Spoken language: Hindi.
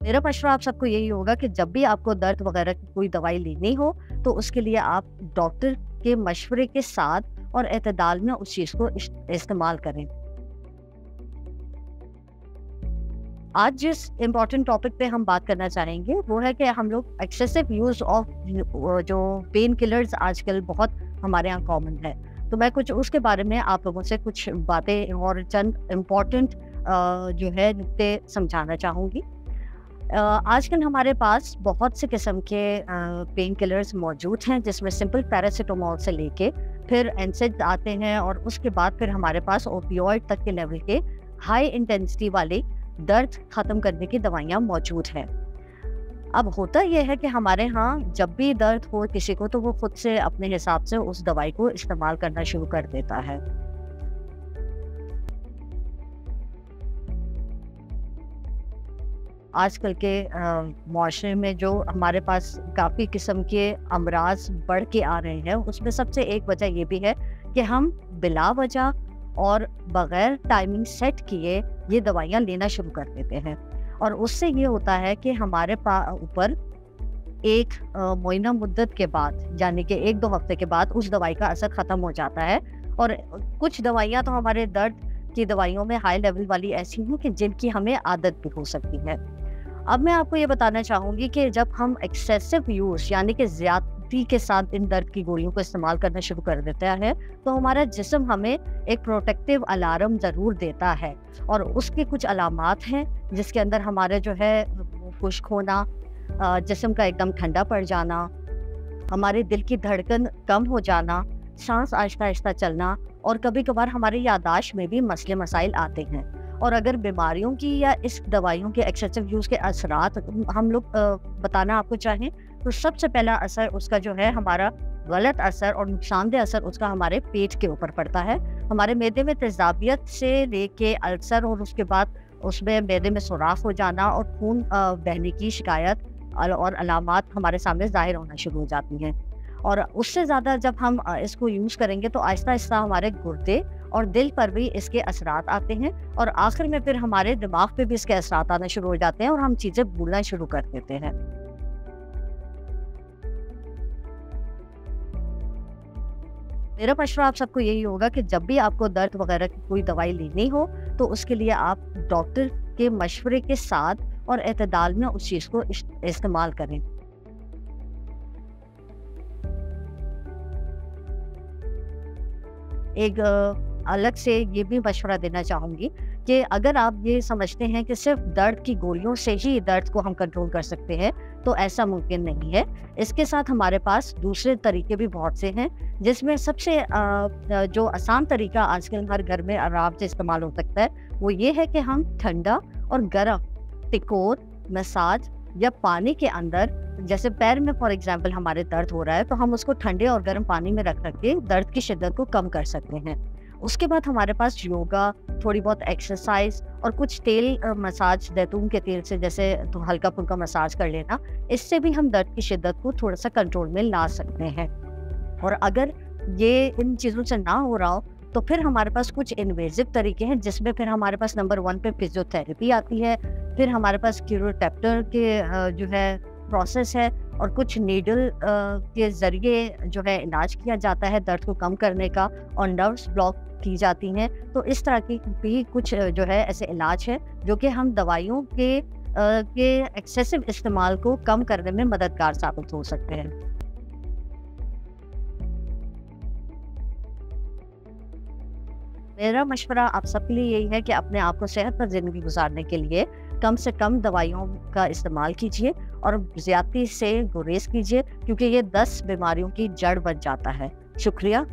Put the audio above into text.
मेरा मशवरा आप सबको यही होगा कि जब भी आपको दर्द वगैरह की कोई दवाई लेनी हो, तो उसके लिए आप डॉक्टर के मशवरे के साथ और एतदाल में उस चीज़ को इस्तेमाल करें। आज जिस इम्पोर्टेंट टॉपिक पे हम बात करना चाहेंगे वो है कि हम लोग एक्सेसिव यूज़ ऑफ जो पेन किलर्स आजकल बहुत हमारे यहाँ कॉमन है। तो मैं कुछ उसके बारे में आप लोगों से कुछ बातें और चंद इम्पोर्टेंट जो है नुक्ते समझाना चाहूँगी। आजकल हमारे पास बहुत से किस्म के पेन किलर्स मौजूद हैं, जिसमें सिंपल पैरासिटामोल से लेके फिर एनसेड आते हैं और उसके बाद फिर हमारे पास ओपियोइड तक के लेवल के हाई इंटेंसिटी वाले दर्द खत्म करने की दवाइयाँ मौजूद हैं। अब होता यह है कि हमारे यहाँ जब भी दर्द हो किसी को, तो वो खुद से अपने हिसाब से उस दवाई को इस्तेमाल करना शुरू कर देता है। आजकल के मुआशरे में जो हमारे पास काफ़ी किस्म के अमराज बढ़ के आ रहे हैं, उसमें सबसे एक वजह ये भी है कि हम बिला वजह और बगैर टाइमिंग सेट किए ये दवाइयाँ लेना शुरू कर देते हैं। और उससे ये होता है कि हमारे ऊपर एक मुअय्यना मुद्दत के बाद, यानी कि 1-2 हफ्ते के बाद उस दवाई का असर ख़त्म हो जाता है। और कुछ दवाइयाँ तो हमारे दर्द की दवाइयों में हाई लेवल वाली ऐसी हैं कि जिनकी हमें आदत भी हो सकती है। अब मैं आपको ये बताना चाहूँगी कि जब हम एक्सेसिव यूज़ यानी कि ज़्यादती के साथ इन दर्द की गोलियों को इस्तेमाल करना शुरू कर देता है, तो हमारा जिस्म हमें एक प्रोटेक्टिव अलार्म ज़रूर देता है। और उसके कुछ अलामात हैं जिसके अंदर हमारे जो है खुश्क होना, जिस्म का एकदम ठंडा पड़ जाना, हमारे दिल की धड़कन कम हो जाना, सांस आहिस्ता-आहिस्ता चलना और कभी-कभार हमारी याददाश्त में भी मसले मसाइल आते हैं। और अगर बीमारियों की या इस दवाइयों के एक्सेसिव यूज़ के असरात हम लोग बताना आपको चाहें, तो सबसे पहला असर उसका जो है हमारा गलत असर और नुकसानदेह असर उसका हमारे पेट के ऊपर पड़ता है। हमारे मैदे में तेज़ाबियत से लेके अल्सर और उसके बाद उसमें मैदे में सुराख हो जाना और खून बहने की शिकायत और अलामात हमारे सामने ज़ाहिर होना शुरू हो जाती हैं। और उससे ज़्यादा जब हम इसको यूज़ करेंगे तो आहिस्ता-आहिस्ता हमारे गुर्दे और दिल पर भी इसके असरात आते हैं और आखिर में फिर हमारे दिमाग पे भी इसके असरात आना शुरू हो जाते हैं और हम चीज़ें भूलना शुरू कर देते हैं। मेरा मशवरा आप सबको यही होगा कि जब भी आपको दर्द वगैरह की कोई दवाई लेनी हो, तो उसके लिए आप डॉक्टर के मशवरे के साथ और एतदाल में उस चीज़ को इस्तेमाल करें। एक अलग से ये भी मशवरा देना चाहूँगी कि अगर आप ये समझते हैं कि सिर्फ दर्द की गोलियों से ही दर्द को हम कंट्रोल कर सकते हैं, तो ऐसा मुमकिन नहीं है। इसके साथ हमारे पास दूसरे तरीके भी बहुत से हैं, जिसमें सबसे जो आसान तरीका आजकल हर घर में आराम से इस्तेमाल हो सकता है, वो ये है कि हम ठंडा और गर्म टिकोर, मसाज या पानी के अंदर, जैसे पैर में फॉर एग्जांपल हमारे दर्द हो रहा है, तो हम उसको ठंडे और गर्म पानी में रख के दर्द की शिद्दत को कम कर सकते हैं। उसके बाद हमारे पास योगा, थोड़ी बहुत एक्सरसाइज और कुछ तेल मसाज जैतून के तेल से जैसे तो हल्का फुल्का मसाज कर लेना, इससे भी हम दर्द की शिद्दत को थोड़ा सा कंट्रोल में ला सकते हैं। और अगर ये इन चीज़ों से ना हो रहा हो, तो फिर हमारे पास कुछ इन्वेजिव तरीके हैं, जिसमें फिर हमारे पास नंबर 1 पे फिजियोथेरेपी आती है। फिर हमारे पास क्यूरोटैप्टर के जो है प्रोसेस है और कुछ नीडल के ज़रिए जो है इलाज किया जाता है दर्द को कम करने का, और नर्व्स ब्लॉक की जाती हैं। तो इस तरह की भी कुछ जो है ऐसे इलाज है जो कि हम दवाइयों के एक्सेसिव इस्तेमाल को कम करने में मददगार साबित हो सकते हैं। मेरा मशवरा आप सबके लिए यही है कि अपने आप को सेहतमंद ज़िंदगी गुजारने के लिए कम से कम दवाइयों का इस्तेमाल कीजिए और ज़्यादती से गुरेज़ कीजिए, क्योंकि ये 10 बीमारियों की जड़ बन जाता है। शुक्रिया।